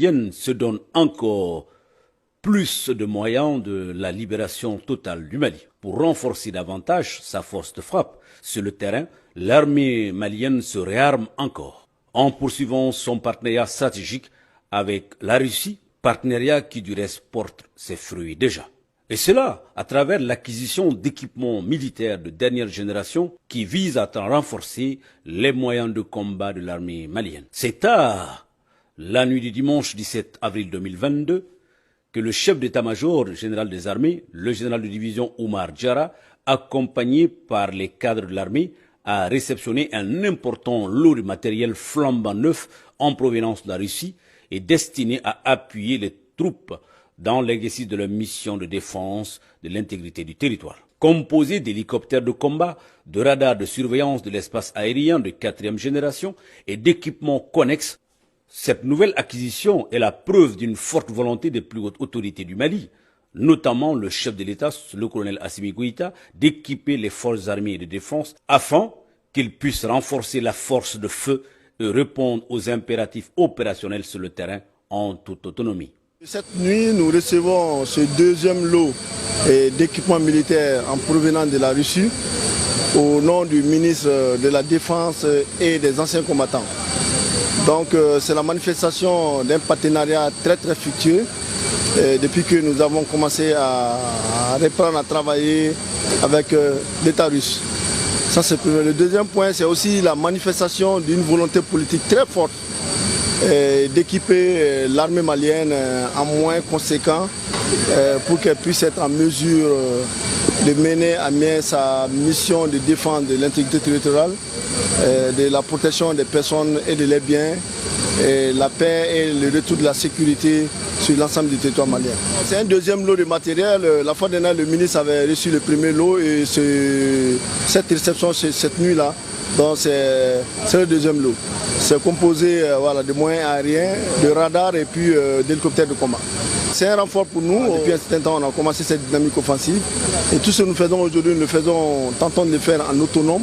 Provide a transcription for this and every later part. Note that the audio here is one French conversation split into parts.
malienne se donne encore plus de moyens de la libération totale du Mali. Pour renforcer davantage sa force de frappe sur le terrain, l'armée malienne se réarme encore en poursuivant son partenariat stratégique avec la Russie, partenariat qui du reste porte ses fruits déjà. Et cela à travers l'acquisition d'équipements militaires de dernière génération qui visent à renforcer les moyens de combat de l'armée malienne. C'est tard, la nuit du dimanche 17 avril 2022, que le chef d'état-major général des armées, le général de division Oumar Diarra, accompagné par les cadres de l'armée, a réceptionné un important lot de matériel flambant neuf en provenance de la Russie et destiné à appuyer les troupes dans l'exercice de leur mission de défense de l'intégrité du territoire. Composé d'hélicoptères de combat, de radars de surveillance de l'espace aérien de 4e génération et d'équipements connexes, cette nouvelle acquisition est la preuve d'une forte volonté des plus hautes autorités du Mali, notamment le chef de l'État, le colonel Assimi Goïta, d'équiper les forces armées et de défense afin qu'ils puissent renforcer la force de feu et répondre aux impératifs opérationnels sur le terrain en toute autonomie. Cette nuit, nous recevons ce deuxième lot d'équipements militaires en provenance de la Russie au nom du ministre de la Défense et des anciens combattants. Donc c'est la manifestation d'un partenariat très fructueux depuis que nous avons commencé à reprendre à travailler avec l'État russe. Ça c'est le premier. Le deuxième point, c'est aussi la manifestation d'une volonté politique très forte d'équiper l'armée malienne en moyens conséquents pour qu'elle puisse être en mesure de mener à bien sa mission de défense de l'intégrité territoriale, de la protection des personnes et de leurs biens, et la paix et le retour de la sécurité sur l'ensemble du territoire malien. C'est un deuxième lot de matériel. La fois dernière, le ministre avait reçu le premier lot et cette réception cette nuit-là, donc c'est le deuxième lot. C'est composé de moyens aériens, de radars et puis d'hélicoptères de combat. C'est un renfort pour nous. Depuis un certain temps, on a commencé cette dynamique offensive. Et tout ce que nous faisons aujourd'hui, tentons de le faire en autonome.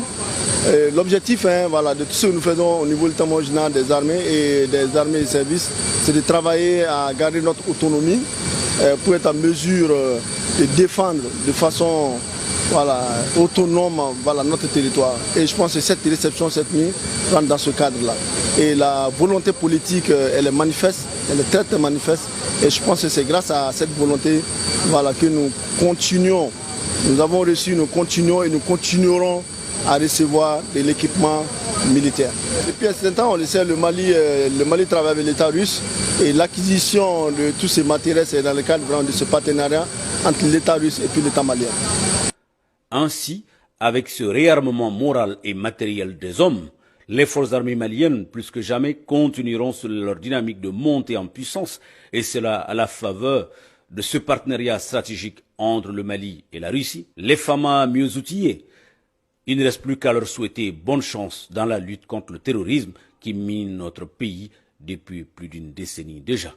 L'objectif de tout ce que nous faisons au niveau de l'état-major général des armées et des armées et services, c'est de travailler à garder notre autonomie pour être en mesure de défendre de façon autonome notre territoire. Et je pense que cette réception cette nuit rentre dans ce cadre-là. Et la volonté politique, elle est manifeste, elle est très manifeste. Et je pense que c'est grâce à cette volonté que nous continuons. Nous avons reçu, nous continuons et nous continuerons à recevoir de l'équipement militaire. Depuis un certain temps, on essaie le Mali travaille avec l'État russe et l'acquisition de tous ces matériels, c'est dans le cadre de ce partenariat entre l'État russe et puis l'État malien. Ainsi, avec ce réarmement moral et matériel des hommes, les forces armées maliennes, plus que jamais, continueront sur leur dynamique de montée en puissance, et cela à la faveur de ce partenariat stratégique entre le Mali et la Russie. Les FAMA mieux outillés, il ne reste plus qu'à leur souhaiter bonne chance dans la lutte contre le terrorisme qui mine notre pays depuis plus d'une décennie déjà.